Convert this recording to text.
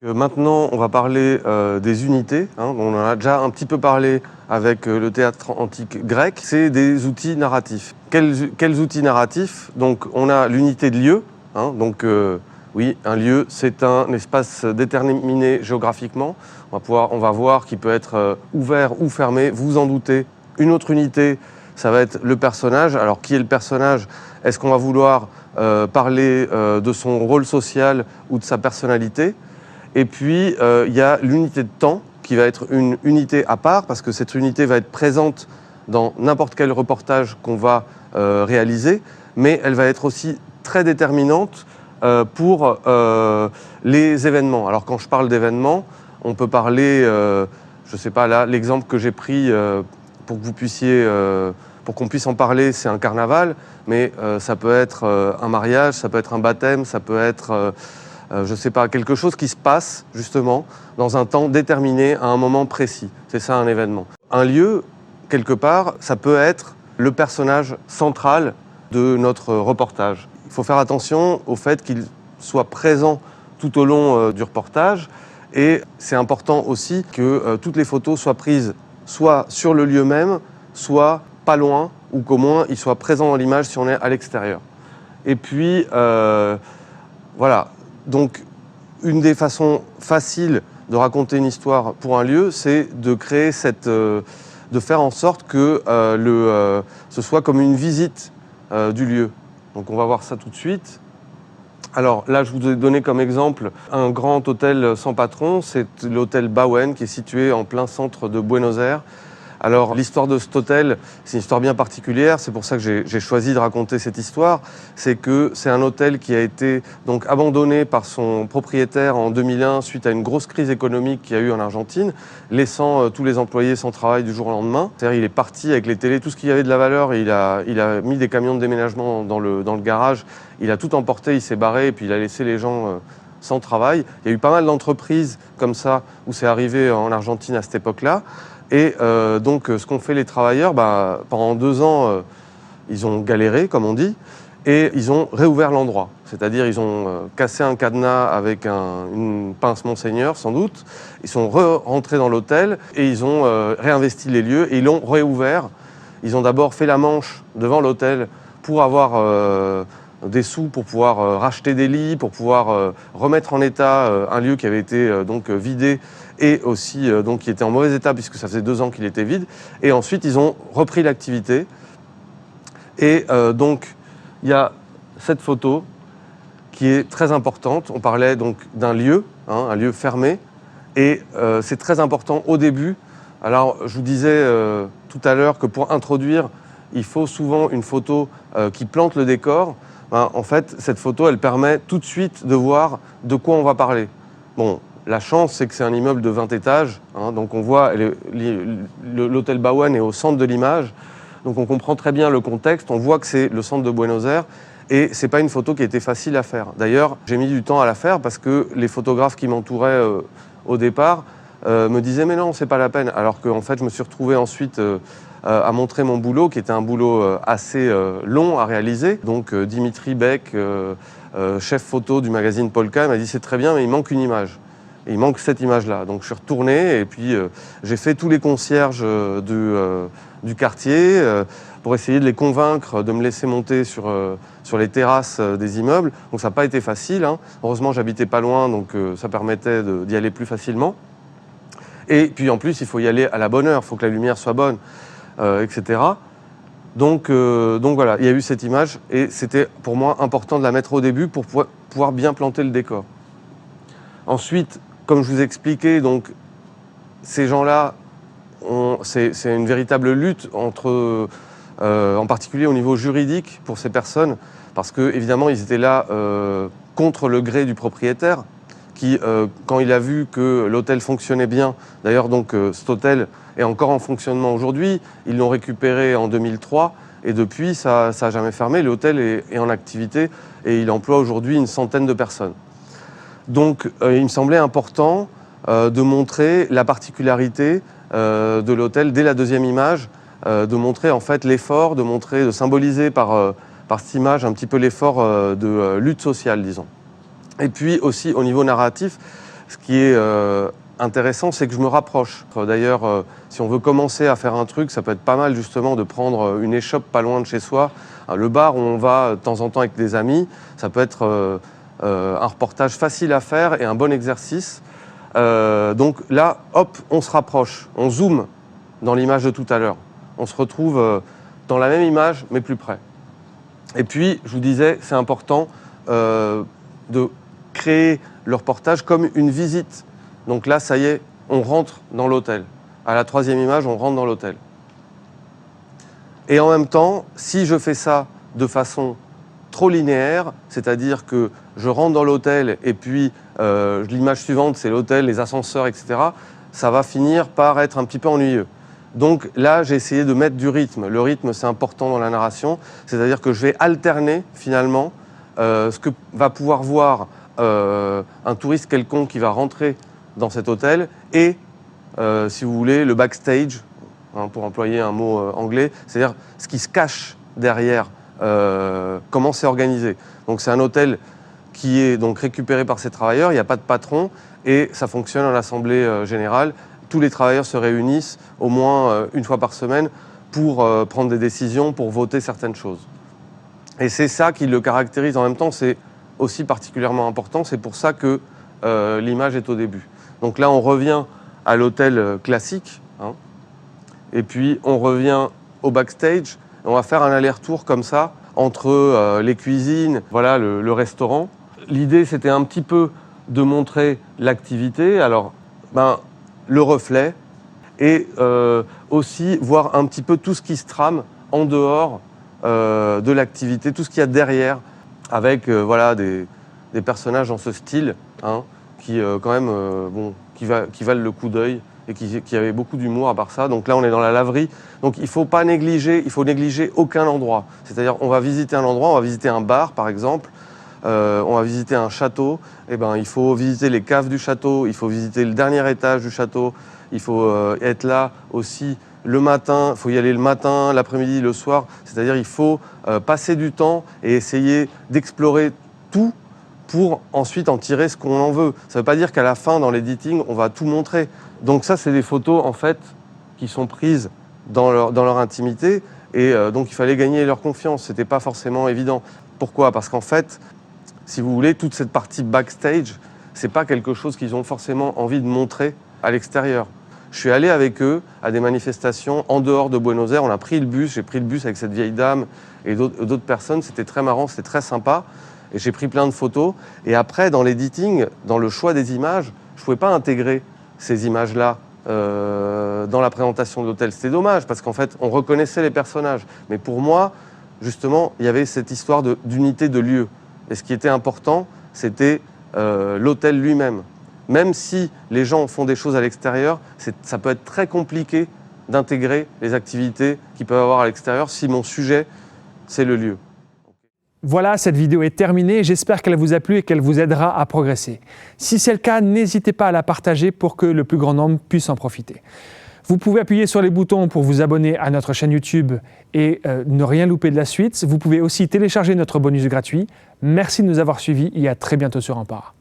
Maintenant, on va parler des unités. On en a déjà un petit peu parlé avec le théâtre antique grec. C'est des outils narratifs. Quels outils narratifs? Donc, on a l'unité de lieu. Oui, un lieu, c'est un espace déterminé géographiquement. On va voir qu'il peut être ouvert ou fermé. Vous vous en doutez. Une autre unité, ça va être le personnage. Alors, qui est le personnage? Est-ce qu'on va vouloir parler de son rôle social ou de sa personnalité? Et puis, il y a l'unité de temps qui va être une unité à part parce que cette unité va être présente dans n'importe quel reportage qu'on va réaliser, mais elle va être aussi très déterminante pour les événements. Alors, quand je parle d'événements, on peut parler, je ne sais pas, là, l'exemple que j'ai pris pour que vous puissiez, pour qu'on puisse en parler, c'est un carnaval, mais ça peut être un mariage, ça peut être un baptême, ça peut être... je ne sais pas, quelque chose qui se passe justement dans un temps déterminé à un moment précis. C'est ça un événement. Un lieu, quelque part, ça peut être le personnage central de notre reportage. Il faut faire attention au fait qu'il soit présent tout au long du reportage et c'est important aussi que toutes les photos soient prises soit sur le lieu même, soit pas loin ou qu'au moins il soit présent dans l'image si on est à l'extérieur. Et puis, voilà. Donc, une des façons faciles de raconter une histoire pour un lieu, c'est de créer de faire en sorte que ce soit comme une visite du lieu. Donc, on va voir ça tout de suite. Alors là, je vous ai donné comme exemple un grand hôtel sans patron, c'est l'hôtel Bauen qui est situé en plein centre de Buenos Aires. Alors l'histoire de cet hôtel, c'est une histoire bien particulière, c'est pour ça que j'ai choisi de raconter cette histoire. C'est que c'est un hôtel qui a été donc abandonné par son propriétaire en 2001 suite à une grosse crise économique qu'il y a eu en Argentine, laissant tous les employés sans travail du jour au lendemain. C'est-à-dire il est parti avec les télés, tout ce qu'il y avait de la valeur, il a mis des camions de déménagement dans le garage, il a tout emporté, il s'est barré et puis il a laissé les gens sans travail. Il y a eu pas mal d'entreprises comme ça où c'est arrivé en Argentine à cette époque-là. Et donc, ce qu'ont fait les travailleurs, pendant 2 ans, ils ont galéré, comme on dit, et ils ont réouvert l'endroit. C'est-à-dire, ils ont cassé un cadenas avec une pince Monseigneur, sans doute. Ils sont rentrés dans l'hôtel et ils ont réinvesti les lieux et ils l'ont réouvert. Ils ont d'abord fait la manche devant l'hôtel pour avoir des sous, pour pouvoir racheter des lits, pour pouvoir remettre en état un lieu qui avait été vidé et aussi qui était en mauvais état puisque ça faisait 2 ans qu'il était vide. Et ensuite, ils ont repris l'activité. Et donc, il y a cette photo qui est très importante. On parlait donc d'un lieu, un lieu fermé. Et c'est très important au début. Alors, je vous disais tout à l'heure que pour introduire, il faut souvent une photo qui plante le décor. En fait, cette photo, elle permet tout de suite de voir de quoi on va parler. Bon, la chance, c'est que c'est un immeuble de 20 étages. Donc on voit, l'hôtel Bauen est au centre de l'image. Donc on comprend très bien le contexte. On voit que c'est le centre de Buenos Aires. Et c'est pas une photo qui était facile à faire. D'ailleurs, j'ai mis du temps à la faire parce que les photographes qui m'entouraient au départ me disaient « mais non, c'est pas la peine ». Alors qu'en fait, je me suis retrouvé ensuite à montrer mon boulot, qui était un boulot assez long à réaliser. Donc Dimitri Beck, chef photo du magazine Polka, m'a dit « c'est très bien, mais il manque une image ». Et il manque cette image-là. Donc je suis retourné et puis j'ai fait tous les concierges du quartier pour essayer de les convaincre de me laisser monter sur les terrasses des immeubles. Donc ça n'a pas été facile. Heureusement, j'habitais pas loin, donc ça permettait d'y aller plus facilement. Et puis en plus, il faut y aller à la bonne heure, il faut que la lumière soit bonne, etc. Donc voilà, il y a eu cette image et c'était pour moi important de la mettre au début pour pouvoir bien planter le décor. Ensuite, comme je vous ai expliqué, donc, ces gens-là, c'est une véritable lutte en particulier au niveau juridique pour ces personnes, parce que évidemment ils étaient là contre le gré du propriétaire, qui, quand il a vu que l'hôtel fonctionnait bien, d'ailleurs cet hôtel est encore en fonctionnement aujourd'hui, ils l'ont récupéré en 2003 et depuis ça n'a jamais fermé, l'hôtel est en activité et il emploie aujourd'hui une centaine de personnes. Donc il me semblait important de montrer la particularité de l'hôtel dès la deuxième image, de montrer en fait l'effort, de symboliser par cette image un petit peu l'effort de lutte sociale, disons. Et puis aussi au niveau narratif, Ce qui est intéressant, c'est que je me rapproche. D'ailleurs, si on veut commencer à faire un truc, ça peut être pas mal justement de prendre une échoppe pas loin de chez soi. Le bar où on va de temps en temps avec des amis, ça peut être un reportage facile à faire et un bon exercice. Donc là, hop, on se rapproche, on zoome dans l'image de tout à l'heure. On se retrouve dans la même image, mais plus près. Et puis, je vous disais, c'est important de créer le reportage comme une visite. Donc là, ça y est, on rentre dans l'hôtel. À la 3e image, on rentre dans l'hôtel. Et en même temps, si je fais ça de façon trop linéaire, c'est-à-dire que je rentre dans l'hôtel et puis l'image suivante, c'est l'hôtel, les ascenseurs, etc., ça va finir par être un petit peu ennuyeux. Donc là, j'ai essayé de mettre du rythme. Le rythme, c'est important dans la narration, c'est-à-dire que je vais alterner finalement ce que va pouvoir voir un touriste quelconque qui va rentrer dans cet hôtel et, si vous voulez, le backstage, hein, pour employer un mot anglais, c'est-à-dire ce qui se cache derrière comment c'est organisé. Donc c'est un hôtel qui est donc récupéré par ces travailleurs, il n'y a pas de patron et ça fonctionne en assemblée générale. Tous les travailleurs se réunissent au moins une fois par semaine pour prendre des décisions, pour voter certaines choses. Et c'est ça qui le caractérise. En même temps, c'est aussi particulièrement important. C'est pour ça que l'image est au début. Donc là, on revient à l'hôtel classique. Hein, et puis, on revient au backstage. On va faire un aller-retour comme ça entre les cuisines, voilà, le restaurant. L'idée, c'était un petit peu de montrer l'activité. Alors, le reflet et aussi voir un petit peu tout ce qui se trame en dehors de l'activité, tout ce qu'il y a derrière, avec voilà, des personnages dans ce style, hein, qui quand même qui valent le coup d'œil et qui avaient beaucoup d'humour à part ça. Donc là, on est dans la laverie. Donc il faut pas négliger, il faut négliger aucun endroit. C'est-à-dire, on va visiter un endroit, on va visiter un bar, par exemple, on va visiter un château. Eh ben, il faut visiter les caves du château, il faut visiter le dernier étage du château, il faut être là aussi le matin, il faut y aller le matin, l'après-midi, le soir. C'est-à-dire il faut passer du temps et essayer d'explorer tout pour ensuite en tirer ce qu'on en veut. Ça ne veut pas dire qu'à la fin, dans l'editing, on va tout montrer. Donc ça, c'est des photos, en fait, qui sont prises dans leur intimité. Et donc, il fallait gagner leur confiance. Ce n'était pas forcément évident. Pourquoi ? Parce qu'en fait, si vous voulez, toute cette partie backstage, ce n'est pas quelque chose qu'ils ont forcément envie de montrer à l'extérieur. Je suis allé avec eux à des manifestations en dehors de Buenos Aires. On a pris le bus, j'ai pris le bus avec cette vieille dame et d'autres personnes. C'était très marrant, c'était très sympa. Et j'ai pris plein de photos. Et après, dans l'editing, dans le choix des images, je ne pouvais pas intégrer ces images-là dans la présentation de l'hôtel. C'était dommage, parce qu'en fait, on reconnaissait les personnages. Mais pour moi, justement, il y avait cette histoire d'unité de lieu. Et ce qui était important, c'était l'hôtel lui-même. Même si les gens font des choses à l'extérieur, ça peut être très compliqué d'intégrer les activités qu'ils peuvent avoir à l'extérieur si mon sujet, c'est le lieu. Voilà, cette vidéo est terminée. J'espère qu'elle vous a plu et qu'elle vous aidera à progresser. Si c'est le cas, n'hésitez pas à la partager pour que le plus grand nombre puisse en profiter. Vous pouvez appuyer sur les boutons pour vous abonner à notre chaîne YouTube et ne rien louper de la suite. Vous pouvez aussi télécharger notre bonus gratuit. Merci de nous avoir suivis et à très bientôt sur Ampara.